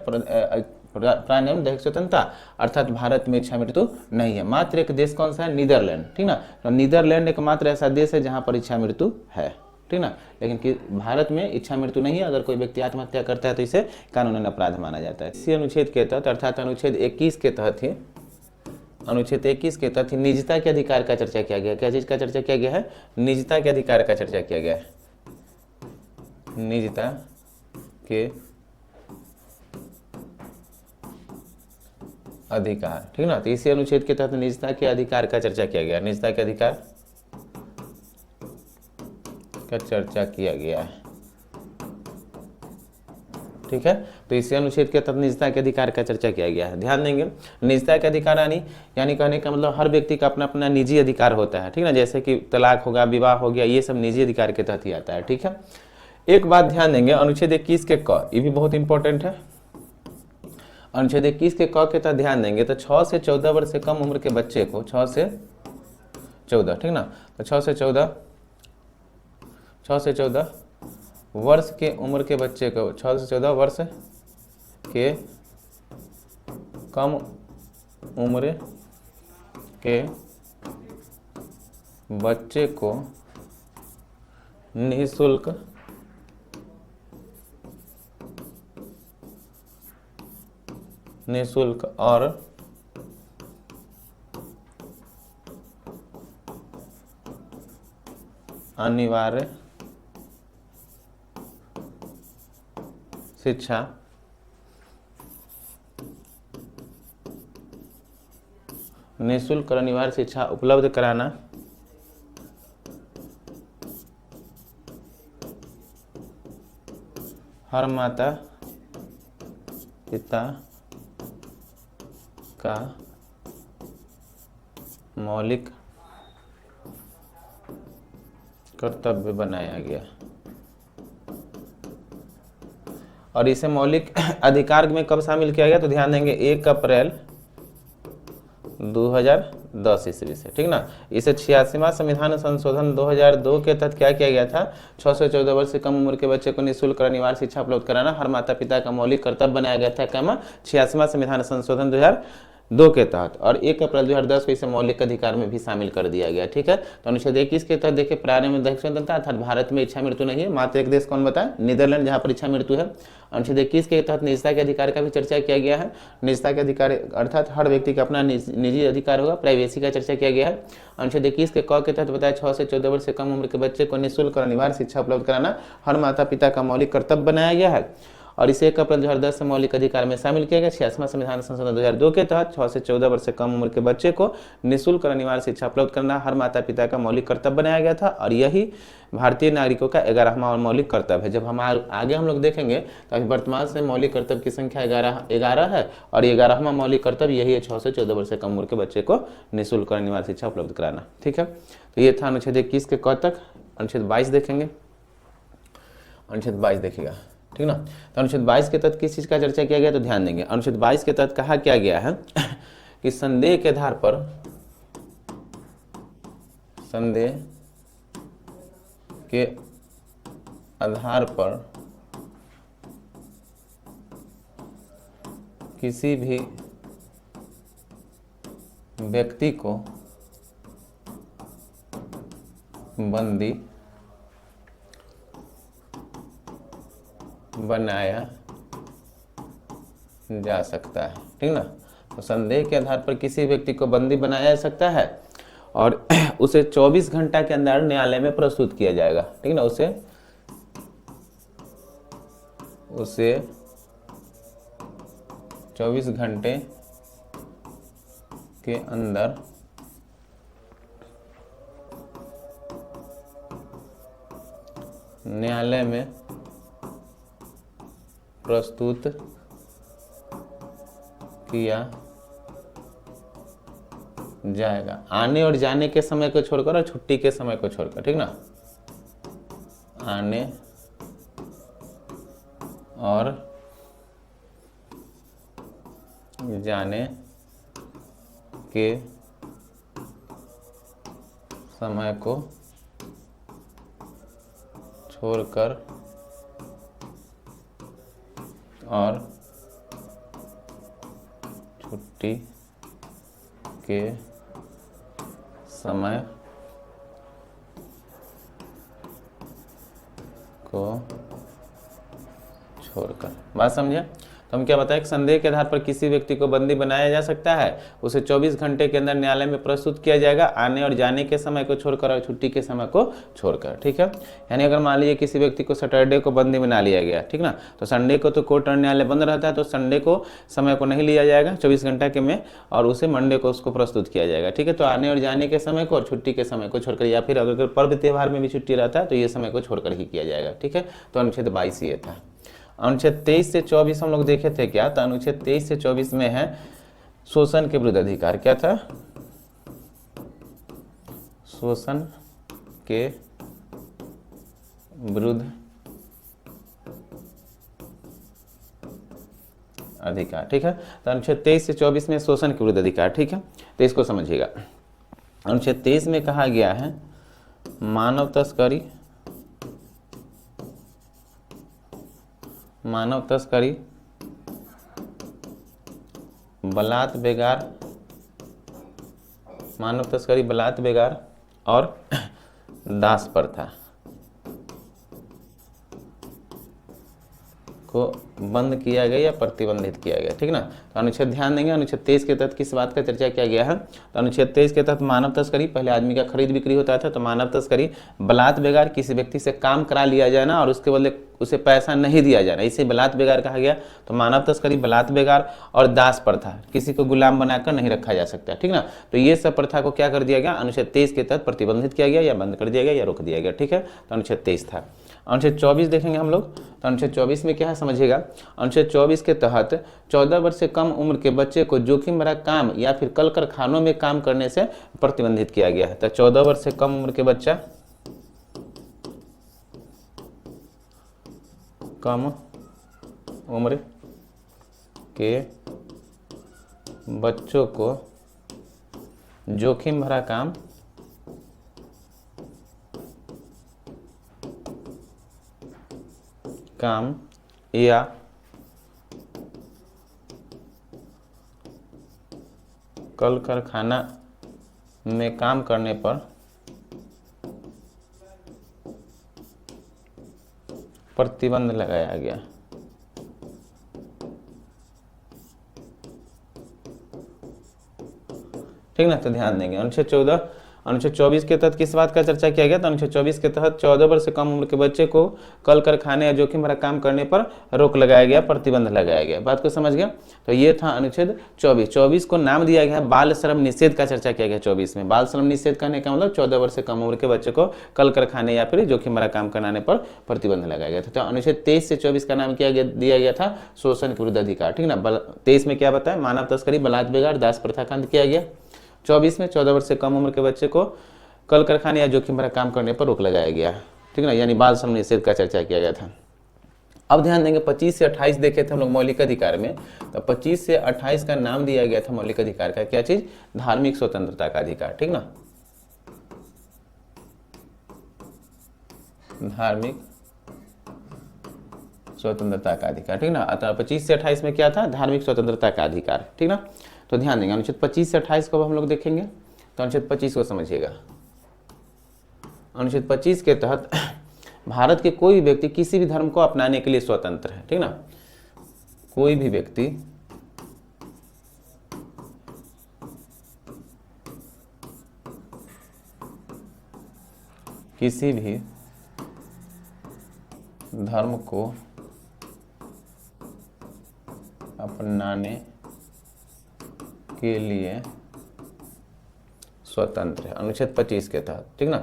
प्राण एवं दैहिक स्वतंत्रता, अर्थात भारत में इच्छा मृत्यु नहीं है। मात्र एक देश कौन सा है, नीदरलैंड। ठीक ना, तो नीदरलैंड एकमात्र ऐसा देश है जहां पर इच्छा मृत्यु है। ठीक ना, लेकिन भारत में इच्छा मृत्यु नहीं है। अगर कोई व्यक्ति आत्महत्या करता है तो इसे कानूनन अपराध माना जाता है। इसी अनुच्छेद के तहत, अर्थात अनुच्छेद 21 के तहत ही, अनुच्छेद 21 के तहत निजता के अधिकार का चर्चा किया गया। क्या चीज का चर्चा किया गया है, निजता के अधिकार का चर्चा किया गया है। निजता के अधिकार। ठीक ना, तो इसी अनुच्छेद के तहत निजता के अधिकार का चर्चा किया गया। निजता के अधिकार का चर्चा किया गया है। ठीक है, तो इसी अनुच्छेद के तहत निजता के अधिकार का चर्चा किया गया है। ध्यान देंगे, निजता के अधिकार यानी कहने का मतलब हर व्यक्ति का अपना अपना निजी अधिकार होता है। ठीक ना, जैसे कि तलाक होगा, विवाह हो गया, ये सब निजी अधिकार के तहत ही आता है। ठीक है, एक बात ध्यान देंगे, अनुच्छेद 21 के क, ये भी बहुत इंपॉर्टेंट है। अनुच्छेद 21 के क के तहत ध्यान देंगे तो 6 से 14 वर्ष से कम उम्र के बच्चे को, 6 से 14, ठीक ना, तो 6 से 14 वर्ष के उम्र के बच्चे को, 6 से 14 वर्ष के कम उम्र के बच्चे को निःशुल्क और अनिवार्य शिक्षा निःशुल्क और अनिवार्य शिक्षा उपलब्ध कराना हर माता पिता का मौलिक कर्तव्य बनाया गया। और इसे मौलिक अधिकार में कब शामिल किया गया, तो ध्यान देंगे 1 अप्रैल 2010 ईस्वी से। ठीक ना, इसे 86वां संविधान संशोधन 2002 के तहत क्या किया गया था, 6 से 14 वर्ष से कम उम्र के बच्चे को निःशुल्क अनिवार्य शिक्षा उपलब्ध कराना हर माता पिता का मौलिक कर्तव्य बनाया गया था। क्या 86वां संविधान संशोधन 2 के तहत, और 1 अप्रैल 2010 को इसे मौलिक अधिकार में भी शामिल कर दिया गया। ठीक है, तो अनुच्छेद 21 के तहत देखिए, प्रारंभ में दैहिक स्वतंत्रता अर्थात भारत में इच्छा मृत्यु नहीं है, मात्र एक देश कौन बताए, नीदरलैंड, जहाँ पर इच्छा मृत्यु है। अनुच्छेद 21 के तहत निजता के अधिकार का भी चर्चा किया गया है। निजता के अधिकार अर्थात हर व्यक्ति का अपना निजी अधिकार होगा, प्राइवेसी का चर्चा किया गया है। अनुच्छेद 21 के क के तहत बताया 6 से 14 वर्ष से कम उम्र के बच्चे को निःशुल्क और अनिवार्य शिक्षा उपलब्ध कराना हर माता पिता का मौलिक कर्तव्य बनाया गया है, और इसे 1 अप्रैल 2010 से मौलिक अधिकार में शामिल किया गया। 86वां संविधान संशोधन 2002 के तहत 6 से 14 वर्ष से कम उम्र के बच्चे को निःशुल्क और अनिवार्य शिक्षा उपलब्ध करना हर माता पिता का मौलिक कर्तव्य बनाया गया था, और यही भारतीय नागरिकों का 11वां और मौलिक कर्तव्य है। जब हम आगे हम लोग देखेंगे तो अभी वर्तमान से मौलिक कर्तव्य की संख्या 11 है, और 11वां मौलिक कर्तव्य यही है 6 से 14 वर्ष से कम उम्र के बच्चे को निःशुल्क और अनिवार्य शिक्षा उपलब्ध कराना। ठीक है, तो ये था अनुच्छेद 21 के क तक। अनुच्छेद 22 देखेंगे, अनुच्छेद 22 देखिएगा, ठीक ना। तो अनुच्छेद 22 के तहत किस चीज़ का चर्चा किया गया, तो ध्यान देंगे। अनुच्छेद 22 के तहत कहा क्या गया है कि संदेह के आधार पर किसी भी व्यक्ति को बंदी बनाया जा सकता है। ठीक ना, तो संदेह के आधार पर किसी व्यक्ति को बंदी बनाया जा सकता है और उसे 24 घंटा के अंदर न्यायालय में प्रस्तुत किया जाएगा। ठीक ना, उसे 24 घंटे के अंदर न्यायालय में प्रस्तुत किया जाएगा, आने और जाने के समय को छोड़कर और छुट्टी के समय को छोड़कर। ठीक ना, आने और जाने के समय को छोड़कर और छुट्टी के समय को छोड़कर। बात समझे? तो हम क्या बताएं कि संदेह के आधार पर किसी व्यक्ति को बंदी बनाया जा सकता है, उसे 24 घंटे के अंदर न्यायालय में प्रस्तुत किया जाएगा, आने और जाने के समय को छोड़कर और छुट्टी के समय को छोड़कर। ठीक है, यानी अगर मान लीजिए किसी व्यक्ति को सैटरडे को बंदी बना लिया गया, ठीक ना, तो संडे को तो कोर्ट और न्यायालय बंद रहता है, तो संडे को समय को नहीं लिया जाएगा 24 घंटा के में, और उसे मंडे को उसको प्रस्तुत किया जाएगा। ठीक है, तो आने और जाने के समय को और छुट्टी के समय को छोड़कर, या फिर अगर पर्व त्यौहार में भी छुट्टी रहता है तो ये समय को छोड़कर ही किया जाएगा। ठीक है, तो अनुच्छेद 22 ये था। अनुच्छेद 23 से 24 हम लोग देखे थे क्या, तो अनुच्छेद 23 से 24 में है शोषण के विरुद्ध अधिकार। क्या था? शोषण के विरुद्ध अधिकार। ठीक है, तो अनुच्छेद 23 से 24 में शोषण के विरुद्ध अधिकार। ठीक है, तो इसको समझिएगा। अनुच्छेद 23 में कहा गया है मानव तस्करी, बलात् बेगार और दास प्रथा को बंद किया गया या प्रतिबंधित किया गया। ठीक ना, तो अनुच्छेद ध्यान देंगे। अनुच्छेद 23 के तहत किस बात का चर्चा किया गया है, तो अनुच्छेद 23 के तहत मानव तस्करी, पहले आदमी का खरीद बिक्री होता था, तो मानव तस्करी, बलात् बेगार, किसी व्यक्ति से काम करा लिया जाना और उसके बदले उसे पैसा नहीं दिया जाना, इसे बलात् बेगार कहा गया। तो मानव तस्करी, बलात् बेगार और दास प्रथा, किसी को गुलाम बनाकर नहीं रखा जा सकता। ठीक ना, तो ये सब प्रथा को क्या कर दिया गया, अनुच्छेद 23 के तहत प्रतिबंधित किया गया या बंद कर दिया गया या रोक दिया गया। ठीक है, तो अनुच्छेद 23 था। अनुच्छेद 24 देखेंगे हम लोग, तो अनुच्छेद 24 में क्या है समझिएगा। अनुच्छेद 24 के तहत 14 वर्ष से कम उम्र के बच्चे को जोखिम भरा काम या फिर कल कारखानों में काम करने से प्रतिबंधित किया गया है। तो 14 वर्ष से कम उम्र के बच्चों को जोखिम भरा काम या कल कारखाना में काम करने पर प्रतिबंध लगाया गया। ठीक ना, तो ध्यान देंगे। अनुच्छेद 14 अनुच्छेद 24 के तहत किस बात का चर्चा किया गया? तो अनुच्छेद 24 के तहत 14 वर्ष से कम उम्र के बच्चे को कल कारखाने या जोखिम भरा काम करने पर रोक लगाया गया, प्रतिबंध लगाया गया। बात को समझ गया? तो ये था अनुच्छेद 24। 24 को नाम दिया गया बाल श्रम निषेध का चर्चा किया गया। 24 में बाल श्रम निषेध करने का मतलब 14 वर्ष से कम उम्र के बच्चे को कल कारखाने या फिर जोखिम भरा काम कराने पर प्रतिबंध लगाया गया था। तो अनुच्छेद 23 से 24 का नाम दिया गया था शोषण के विरुद्ध अधिकार। ठीक ना, 23 में क्या बताया? मानव तस्करी, बलात्कार, बिगाड़, दास प्रथा का अंत किया गया। 24 में 14 वर्ष से कम उम्र के बच्चे को कल कारखाने या जोखिम भरा काम करने पर रोक लगाया गया। ठीक ना, यानी बाल श्रम निषेध का चर्चा किया गया था। अब ध्यान देंगे 25 से 28 देखे थे हम लोग मौलिक अधिकार में। तो 25 से 28 का नाम दिया गया था मौलिक अधिकार का, क्या चीज? धार्मिक स्वतंत्रता का अधिकार। ठीक ना, धार्मिक स्वतंत्रता का अधिकार। ठीक ना, अतः 25 से 28 में क्या था? धार्मिक स्वतंत्रता का अधिकार। ठीक ना, तो ध्यान देंगे अनुच्छेद 25 से 28 को हम लोग देखेंगे। तो अनुच्छेद 25 को समझिएगा। अनुच्छेद 25 के तहत भारत के कोई भी व्यक्ति किसी भी धर्म को अपनाने के लिए स्वतंत्र है। ठीक ना, कोई भी व्यक्ति किसी भी धर्म को अपनाने के लिए स्वतंत्र है, अनुच्छेद 25 के तहत। ठीक ना,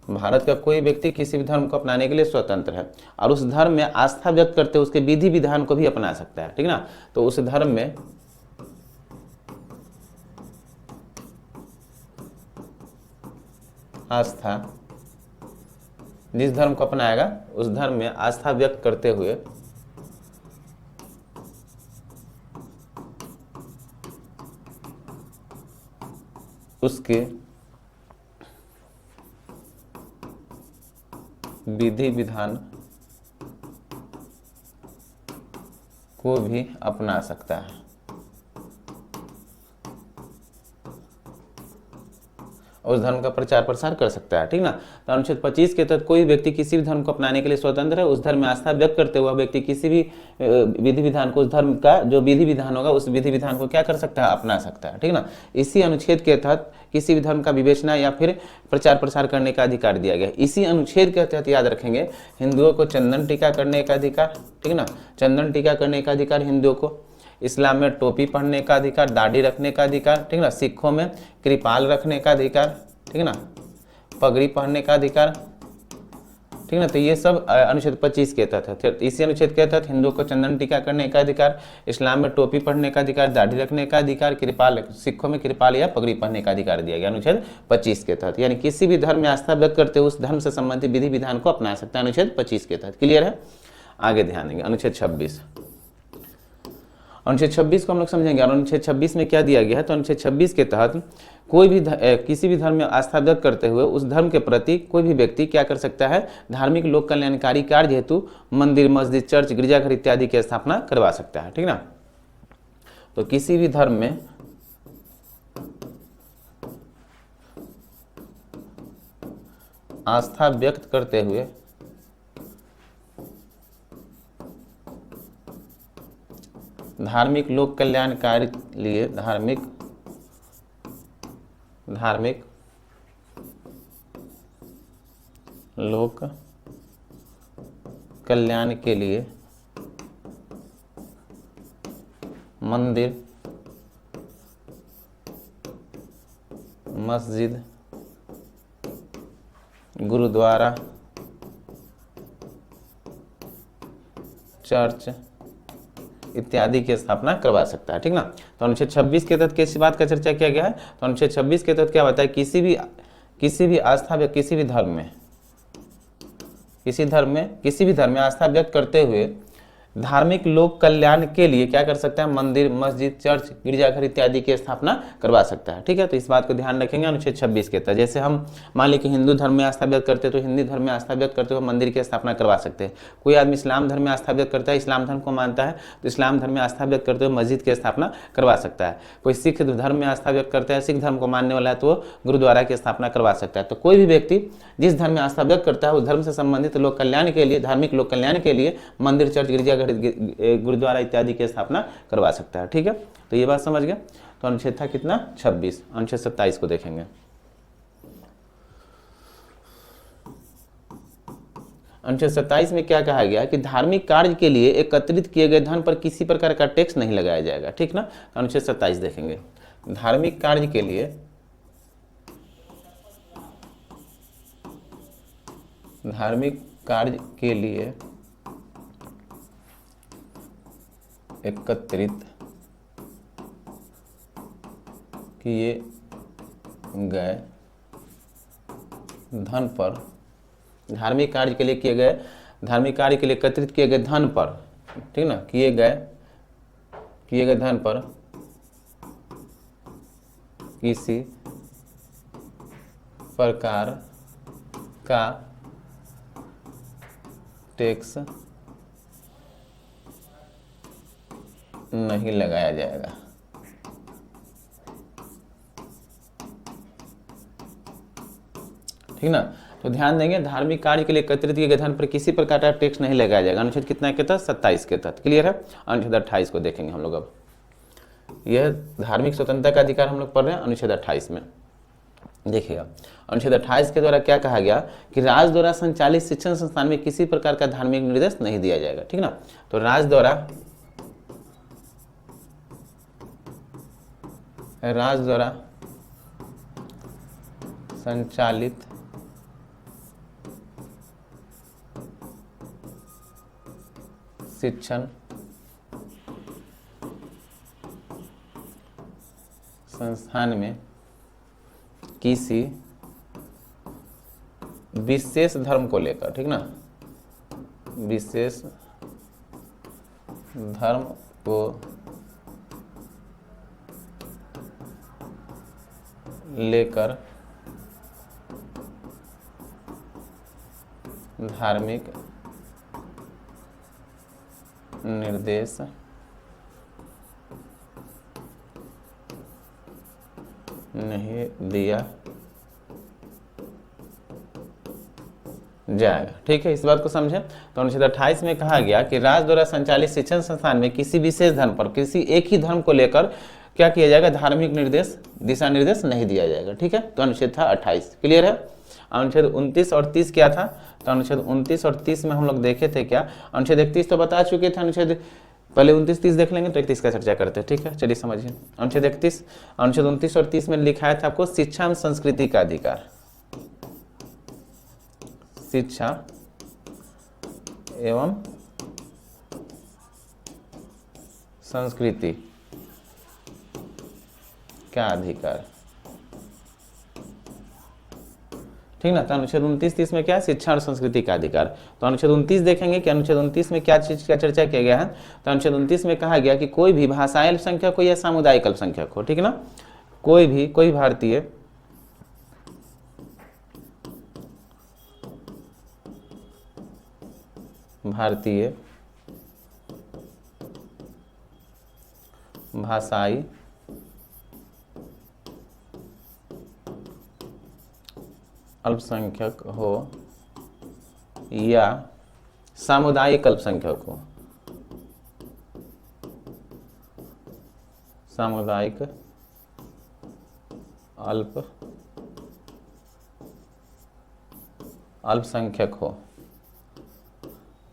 भारत का कोई व्यक्ति किसी भी धर्म को अपनाने के लिए स्वतंत्र है और उस धर्म में आस्था व्यक्त करते हुए उसके विधि विधान को भी अपना सकता है। ठीक ना, तो उस धर्म में आस्था, जिस धर्म को अपनाएगा उस धर्म में आस्था व्यक्त करते हुए उसके विधि विधान को भी अपना सकता है। उस धर्म का प्रचार प्रसार कर सकता है। ठीक ना, तो अनुच्छेद 25 के तहत कोई व्यक्ति किसी भी धर्म को अपनाने के लिए स्वतंत्र है। उस धर्म में आस्था व्यक्त करते हुए व्यक्ति किसी भी विधि विधान को, उस धर्म का जो विधि विधान होगा उस विधि विधान को क्या कर सकता है? अपना सकता है। ठीक ना, इसी अनुच्छेद के तहत किसी भी धर्म का विवेचना या फिर प्रचार प्रसार करने का अधिकार दिया गया। इसी अनुच्छेद के तहत याद रखेंगे हिंदुओं को चंदन टीका करने का अधिकार। ठीक ना, चंदन टीका करने का अधिकार हिंदुओं को। इस्लाम में टोपी पहनने का अधिकार, दाढ़ी रखने का अधिकार। ठीक ना, सिखों में कृपाल रखने का अधिकार। ठीक ना, पगड़ी पहनने का अधिकार। ठीक ना, तो ये सब अनुच्छेद 25 के तहत है। इसी अनुच्छेद के तहत हिंदुओं को चंदन टीका करने का अधिकार, इस्लाम में टोपी पहनने का अधिकार, दाढ़ी रखने का अधिकार, कृपाल, सिखों में कृपाल या पगड़ी पहनने का अधिकार दिया गया अनुच्छेद 25 के तहत। यानी किसी भी धर्म में आस्था व्यक्त करते हुए उस धर्म से संबंधित विधि विधान को अपना सकता है अनुच्छेद 25 के तहत। क्लियर है? आगे ध्यान देंगे अनुच्छेद 26। अनुच्छेद 26 को हम लोग समझेंगे। और अनुच्छेद 26 में क्या दिया गया है? तो अनुच्छेद 26 के तहत कोई भी किसी भी धर्म में आस्था व्यक्त करते हुए उस धर्म के प्रति कोई भी व्यक्ति क्या कर सकता है? धार्मिक लोक कल्याणकारी कार्य हेतु मंदिर, मस्जिद, चर्च, गिरजाघर इत्यादि की स्थापना करवा सकता है। ठीक ना, तो किसी भी धर्म में आस्था व्यक्त करते हुए धार्मिक लोक कल्याणकारी लिए धार्मिक लोक कल्याण के लिए मंदिर, मस्जिद, गुरुद्वारा, चर्च इत्यादि की स्थापना करवा सकता है। ठीक ना, तो अनुच्छेद 26 के तहत किस बात का चर्चा किया गया है? तो अनुच्छेद 26 के तहत क्या होता है? किसी भी आस्था या किसी भी धर्म में आस्था व्यक्त करते हुए धार्मिक लोक कल्याण के लिए क्या कर सकता है, मंदिर, मस्जिद, चर्च, गिरजाघर इत्यादि की स्थापना करवा सकता है। ठीक है, तो इस बात को ध्यान रखेंगे अनुच्छेद 26 के तहत। जैसे हम मान ली कि हिंदू धर्म में आस्था व्यक्त करते हैं तो हिंदू धर्म में आस्था व्यक्त करते हुए मंदिर की स्थापना करवा सकते हैं। कोई आदमी इस्लाम धर्म में आस्था व्यक्त करता है, इस्लाम धर्म को मानता है, तो इस्लाम धर्म में आस्था व्यक्त करते हुए मस्जिद की स्थापना करवा सकता है। कोई सिख धर्म में आस्था व्यक्त करता है, सिख धर्म को मानने वाला है, तो वो गुरुद्वारा की स्थापना करवा सकता है। तो कोई भी व्यक्ति जिस धर्म में आस्था व्यक्त करता है उस धर्म से संबंधित लोक कल्याण के लिए, धार्मिक लोक कल्याण के लिए मंदिर, चर्च, गिरजाघर, गुरुद्वारा इत्यादि की स्थापना करवा सकता है। ठीक है, तो ये बात समझ गया। तो अनुच्छेद था कितना, 26। अनुच्छेद 27 को देखेंगे। अनुच्छेद 27 में क्या कहा गया कि धार्मिक कार्य के लिए एकत्रित किए गए धन पर किसी प्रकार का टैक्स नहीं लगाया जाएगा। ठीक ना, अनुच्छेद 27 देखेंगे। धार्मिक कार्य के लिए एकत्रित किए गए धन पर, धार्मिक कार्य के लिए एकत्रित किए गए धन पर, ठीक ना, किए गए धन पर किसी प्रकार का टैक्स नहीं लगाया जाएगा। ठीक ना, तो ध्यान देंगे, धार्मिक कार्य के लिए एकत्रित किए गए धन पर किसी प्रकार का टैक्स नहीं लगाया जाएगा। अनुच्छेद कितना के तहत, 27 के तहत। क्लियर है। अनुच्छेद 28 को देखेंगे हम लोग। अब यह धार्मिक स्वतंत्रता का अधिकार हम लोग पढ़ रहे हैं अनुच्छेद 28 में। देखिएगा, अनुच्छेद 28 के द्वारा क्या कहा गया कि राज्य द्वारा संचालित शिक्षण संस्थान में किसी प्रकार का धार्मिक निर्देश नहीं दिया जाएगा। ठीक ना, तो राज्य द्वारा संचालित शिक्षण संस्थान में किसी विशेष धर्म को लेकर, ठीक ना, विशेष धर्म को लेकर धार्मिक निर्देश नहीं दिया जाएगा। ठीक है, इस बात को समझें। तो अनुच्छेद 28 में कहा गया कि राज्य द्वारा संचालित शिक्षण संस्थान में किसी विशेष धर्म पर, किसी एक ही धर्म को लेकर क्या किया जाएगा, धार्मिक निर्देश, दिशा निर्देश नहीं दिया जाएगा। ठीक है, तो अनुच्छेद था 28। क्लियर है। अनुच्छेद 29 और 30 क्या था, तो अनुच्छेद 29 और 30 में हम लोग देखे थे क्या, अनुच्छेद 31 तो बता चुके थे, अनुच्छेद पहले 29 30 देख लेंगे तो 31 का चर्चा करते हैं। ठीक है, चलिए समझिए। अनुच्छेद 31, अनुच्छेद 29 और 30 में लिखा था आपको शिक्षा एवं संस्कृति का अधिकार, शिक्षा एवं संस्कृति का अधिकार। ठीक ना, तो अनुच्छेद 29 30 में क्या है, शिक्षा और संस्कृति का अधिकार। तो अनुच्छेद 29 देखेंगे कि अनुच्छेद 29 में क्या चीज का चर्चा किया गया है। तो अनुच्छेद 29 में कहा गया कि कोई भी भाषाई अल्पसंख्यक हो या सामुदायिक अल्पसंख्यक हो, ठीक है ना, कोई भारतीय भाषाई अल्पसंख्यक हो या सामुदायिक अल्पसंख्यक हो, सामुदायिक अल्पसंख्यक हो,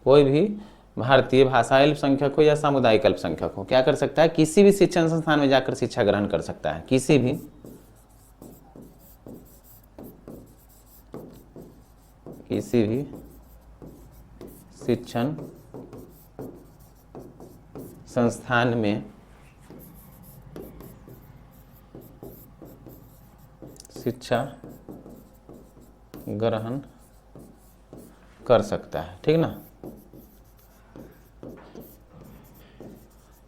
कोई भी भारतीय भाषाई अल्पसंख्यक हो या सामुदायिक अल्पसंख्यक हो, क्या कर सकता है, किसी भी शिक्षण संस्थान में जाकर शिक्षा ग्रहण कर सकता है। किसी भी शिक्षण संस्थान में शिक्षा ग्रहण कर सकता है। ठीक ना,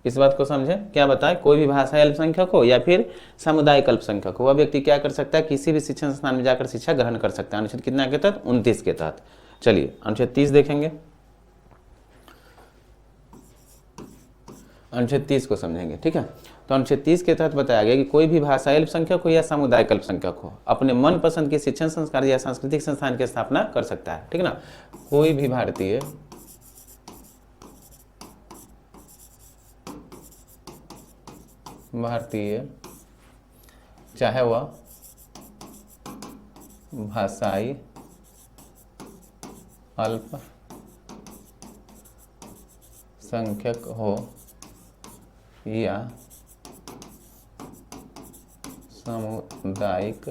इस बात को समझे, क्या बताए, कोई भी भाषाई अल्पसंख्यक हो या फिर सामुदायिक अल्पसंख्यक हो, वह व्यक्ति क्या कर सकता है, किसी भी शिक्षण संस्थान में जाकर शिक्षा ग्रहण कर सकता है। अनुच्छेद कितना के तहत, 29 के तहत। चलिए अनुच्छेद 30 देखेंगे, अनुच्छेद 30 को समझेंगे, ठीक है। तो अनुच्छेद 30 के तहत बताया गया कि कोई भी भाषाई अल्पसंख्यक हो या सामुदायिक अल्पसंख्यक हो अपने मनपसंद के शिक्षण संस्कार या सांस्कृतिक संस्थान की स्थापना कर सकता है, ठीक है ना। कोई भी भारतीय चाहे वह भाषाई अल्पसंख्यक हो या सामुदायिक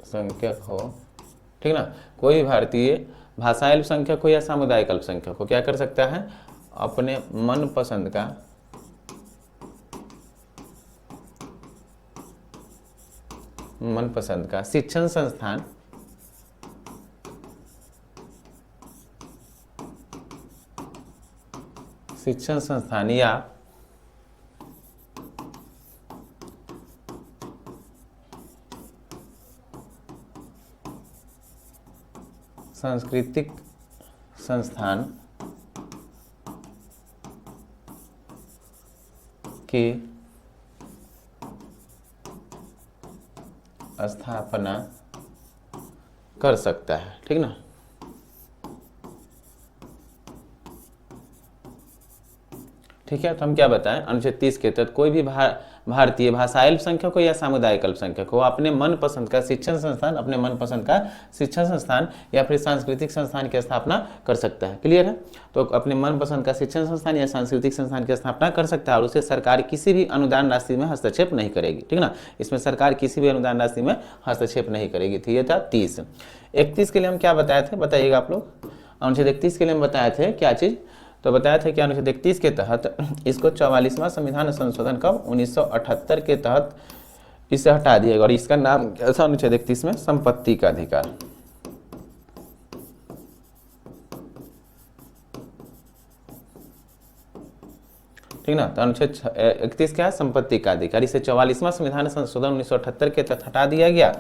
अल्पसंख्यक हो, ठीक ना, कोई भी भारतीय भाषाई अल्पसंख्यक हो या सामुदायिक अल्पसंख्यक हो क्या कर सकता है, अपने मनपसंद का शिक्षण संस्थान या सांस्कृतिक संस्थान की स्थापना कर सकता है, ठीक ना। ठीक है, तो हम क्या बताएं, अनुच्छेद 30 के तहत कोई भी भारतीय भाषाई अल्पसंख्यक हो या सामुदायिक अल्पसंख्यक हो अपने मनपसंद का शिक्षण संस्थान या फिर सांस्कृतिक संस्थान की स्थापना कर सकता है। क्लियर है, तो अपने मनपसंद का शिक्षण संस्थान या सांस्कृतिक संस्थान की स्थापना कर सकता है और उसे सरकार किसी भी अनुदान राशि में हस्तक्षेप नहीं करेगी, ठीक ना। इसमें सरकार किसी भी अनुदान राशि में हस्तक्षेप नहीं करेगी। तो ये था 30। 31 के लिए हम क्या बताए थे, बताइएगा आप लोग। अनुच्छेद 31 के लिए हम बताए थे क्या चीज़, तो बताया था कि अनुच्छेद 31 के तहत इसको 44वां संविधान संशोधन कब 1978 के तहत इसे हटा दिया गया और इसका नाम क्या था अनुच्छेद 31 में, संपत्ति का अधिकार, ठीक ना। तो अनुच्छेद 31 क्या है, संपत्ति का अधिकार, इसे 44वां संविधान संशोधन 1978 के तहत हटा दिया गया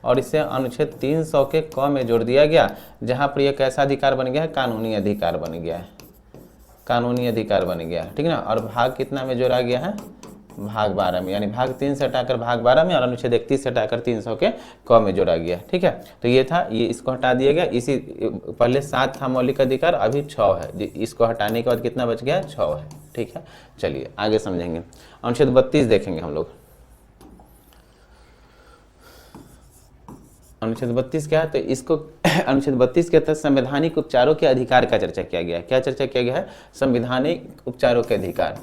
और इसे अनुच्छेद 300 के क में जोड़ दिया गया, जहां पर यह कैसा अधिकार बन गया है, कानूनी अधिकार बन गया है, कानूनी अधिकार बन गया, ठीक ना। और भाग कितना में जोड़ा गया है, भाग 12 में, यानी भाग 3 से हटाकर भाग 12 में और अनुच्छेद 31 से हटाकर 300 के क में जोड़ा गया, ठीक है। तो ये था, ये इसको हटा दिया गया। इसी पहले 7 था मौलिक अधिकार, अभी 6 है, इसको हटाने के बाद कितना बच गया, 6 है, ठीक है। चलिए आगे समझेंगे। अनुच्छेद 32 देखेंगे हम लोग। अनुच्छेद 32 क्या है, तो इसको अनुच्छेद 32 के तहत संवैधानिक उपचारों के अधिकार का चर्चा किया गया है। क्या चर्चा किया गया है, संवैधानिक उपचारों के अधिकार,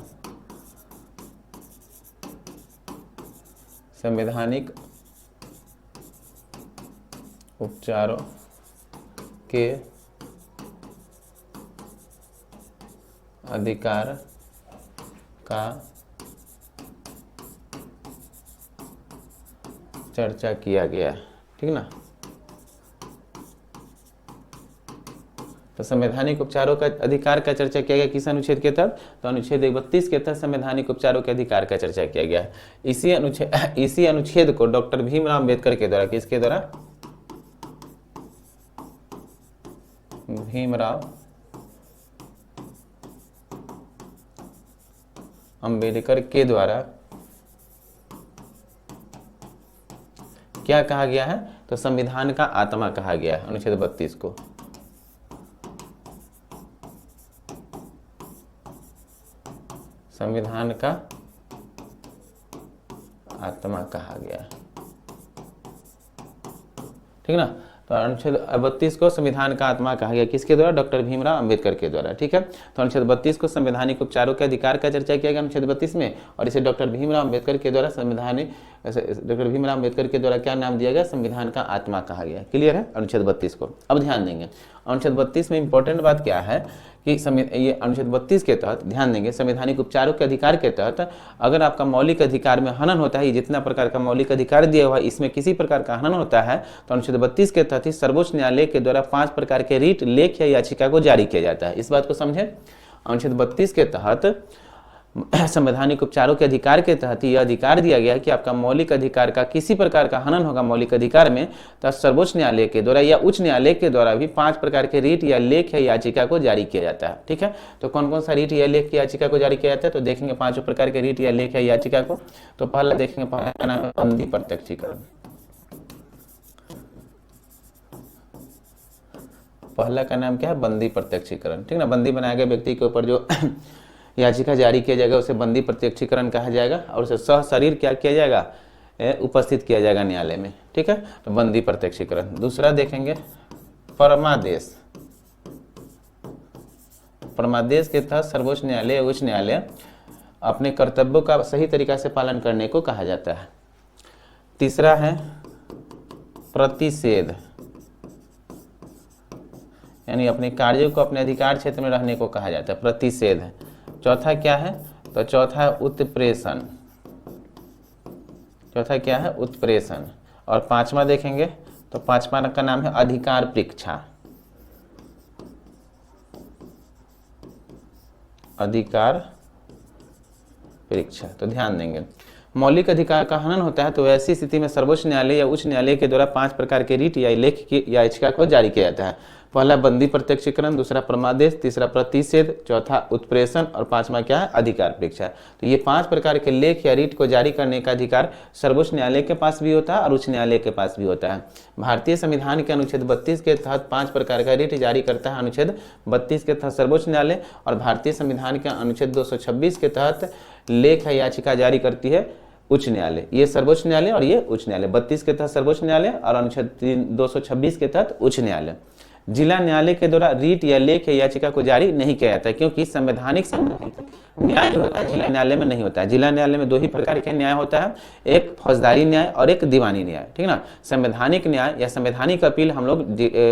संवैधानिक उपचारों के अधिकार का चर्चा किया गया है, ठीक ना। तो संवैधानिक उपचारों का अधिकार का चर्चा किया गया किस अनुच्छेद के तहत, तो अनुच्छेद 32 के तहत संवैधानिक उपचारों के अधिकार का चर्चा किया गया है। इसी अनुच्छेद को डॉक्टर भीमराव अंबेडकर के द्वारा, किसके द्वारा, भीमराव अंबेडकर के द्वारा क्या कहा गया है, तो संविधान का आत्मा कहा गया है अनुच्छेद 32 को। संविधान का आत्मा कहा गया है, ठीक ना। तो अनुच्छेद 32 को संविधान का आत्मा कहा गया किसके द्वारा, डॉक्टर भीमराव अंबेडकर के द्वारा, ठीक है। तो अनुच्छेद 32 को संवैधानिक उपचारों के अधिकार का चर्चा किया गया अनुच्छेद 32 में और इसे डॉक्टर भीमराव अंबेडकर के द्वारा डॉक्टर भीमराव अंबेडकर के द्वारा क्या नाम दिया गया, संविधान का आत्मा कहा गया। क्लियर है अनुच्छेद 32 को। अब ध्यान देंगे अनुच्छेद 32 में इंपॉर्टेंट बात क्या है कि ये अनुच्छेद 32 के तहत ध्यान देंगे, संवैधानिक उपचारों के अधिकार के तहत अगर आपका मौलिक अधिकार में हनन होता है, जितना प्रकार का मौलिक अधिकार दिया हुआ है इसमें किसी प्रकार का हनन होता है तो अनुच्छेद 32 के तहत ही सर्वोच्च न्यायालय के द्वारा 5 प्रकार के रीट, लेख या याचिका को जारी किया जाता है। इस बात को समझें, अनुच्छेद 32 के तहत संवैधानिक उपचारों के अधिकार के तहत यह अधिकार दिया गया है कि आपका मौलिक अधिकार का किसी प्रकार का हनन होगा मौलिक अधिकार में तो सर्वोच्च न्यायालय के द्वारा या उच्च न्यायालय के द्वारा भी 5 प्रकार के रीट या लेख या याचिका को जारी किया जाता है। ठीक है, तो कौन कौन सा रीट या लेख की याचिका को जारी किया जाता है तो देखेंगे 5 प्रकार के रीट या लेख या याचिका को। तो पहला देखेंगे, पहला का नाम है बंदी प्रत्यक्षीकरण। पहला का नाम क्या है, बंदी प्रत्यक्षीकरण। ठीक ना, बंदी बनाए गए व्यक्ति के ऊपर जो याचिका जारी किया जाएगा उसे बंदी प्रत्यक्षीकरण कहा जाएगा और उसे सशरीर क्या किया जाएगा, उपस्थित किया जाएगा न्यायालय में। ठीक है, तो बंदी प्रत्यक्षीकरण। दूसरा देखेंगे परमादेश। परमादेश के तहत सर्वोच्च न्यायालय उच्च न्यायालय अपने कर्तव्यों का सही तरीका से पालन करने को कहा जाता है। तीसरा है प्रतिषेध, यानी अपने कार्यों को अपने अधिकार क्षेत्र में रहने को कहा जाता है, प्रतिषेध। चौथा क्या है, तो चौथा है उत्प्रेषण। चौथा क्या है, उत्प्रेषण। और पांचवा देखेंगे तो पांचवा का नाम है अधिकार परीक्षा। अधिकार परीक्षा। तो ध्यान देंगे, मौलिक अधिकार का हनन होता है तो ऐसी स्थिति में सर्वोच्च न्यायालय या उच्च न्यायालय के द्वारा 5 प्रकार के रीट या लेख की याचिका को जारी किया जाता है। पहला बंदी प्रत्यक्षीकरण, दूसरा परमादेश, तीसरा प्रतिषेध, चौथा उत्प्रेषण और पांचवा क्या है, अधिकार परीक्षा। तो ये 5 प्रकार के लेख या रीट को जारी करने का अधिकार सर्वोच्च न्यायालय के पास भी होता है और उच्च न्यायालय के पास भी होता है। भारतीय संविधान के अनुच्छेद 32 के तहत 5 प्रकार का रीट जारी करता है अनुच्छेद 32 के तहत सर्वोच्च न्यायालय, और भारतीय संविधान के अनुच्छेद 226 के तहत लेख या याचिका जारी करती है उच्च न्यायालय। ये सर्वोच्च न्यायालय और ये उच्च न्यायालय। 32 के तहत सर्वोच्च न्यायालय और अनुच्छेद 226 के तहत उच्च न्यायालय। जिला न्यायालय के द्वारा रीट या लेख या याचिका को जारी नहीं किया जाता है क्योंकि संवैधानिक न्याय होता है जिला न्यायालय में नहीं होता है। जिला न्यायालय में 2 ही प्रकार के न्याय होता है, एक फौजदारी न्याय और एक दीवानी न्याय। ठीक ना, संवैधानिक न्याय या संवैधानिक अपील हम लोग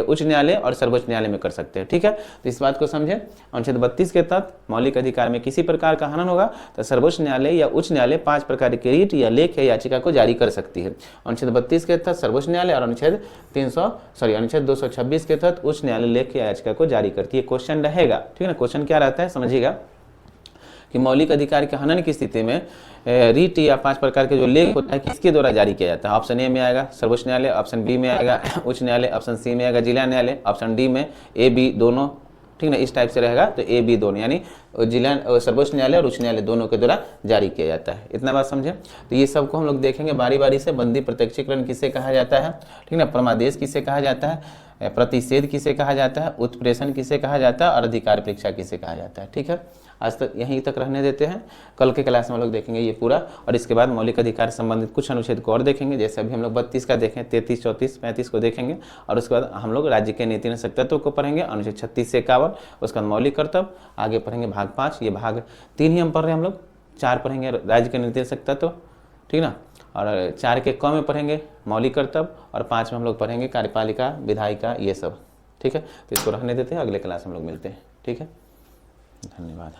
उच्च न्यायालय और सर्वोच्च न्यायालय में कर सकते हैं। ठीक है, तो इस बात को समझे, अनुच्छेद 32 के तहत मौलिक अधिकार में किसी प्रकार का हनन होगा तो सर्वोच्च न्यायालय या उच्च न्यायालय 5 प्रकार के रीट या लेख या याचिका को जारी कर सकती है। अनुच्छेद 32 के तहत सर्वोच्च न्यायालय और अनुच्छेद 226 के तहत उच्च न्यायालय लेख या याचिका को जारी करती है। क्वेश्चन रहेगा, ठीक है ना, क्वेश्चन क्या रहता है समझिएगा कि मौलिक अधिकार के हनन की स्थिति में रीट या 5 प्रकार के जो लेख होता है किसके द्वारा जारी किया जाता है। ऑप्शन ए में आएगा सर्वोच्च न्यायालय, ऑप्शन बी में आएगा उच्च न्यायालय, ऑप्शन सी में आएगा जिला न्यायालय, ऑप्शन डी में ए बी दोनों। ठीक ना, इस टाइप से रहेगा तो ए बी दोनों, यानी जिला सर्वोच्च न्यायालय और उच्च न्यायालय दोनों के द्वारा जारी किया जाता है। इतना बात समझे। तो ये सबको हम लोग देखेंगे बारी बारी से। बंदी प्रत्यक्षीकरण किसे कहा जाता है, ठीक ना, परमादेश किसे कहा जाता है, प्रतिषेध किसे कहा जाता है, उत्प्रेषण किसे कहा जाता है और अधिकार परीक्षा किसे कहा जाता है। ठीक है, आज तक यहीं तक रहने देते हैं। कल के क्लास में हम लोग देखेंगे ये पूरा, और इसके बाद मौलिक अधिकार संबंधित कुछ अनुच्छेद को और देखेंगे। जैसे अभी हम लोग 32 का देखें, 33, 34, 35 को देखेंगे, और उसके बाद हम लोग राज्य के नीति निषेध तत्व को पढ़ेंगे, अनुच्छेद 36 से 51, उसके बाद मौलिक कर्तव्य, आगे पढ़ेंगे भाग 5। ये भाग 3 ही हम पढ़ रहे हैं, हम लोग 4 पढ़ेंगे राज्य के नीति निषेध तत्व, ठीक ना, और 4 के क में पढ़ेंगे मौलिक कर्तव्य, और 5 में हम लोग पढ़ेंगे कार्यपालिका, विधायिका, ये सब। ठीक है, तो इसको रहने देते हैं, अगले क्लास में हम लोग मिलते हैं। ठीक है, धन्यवाद।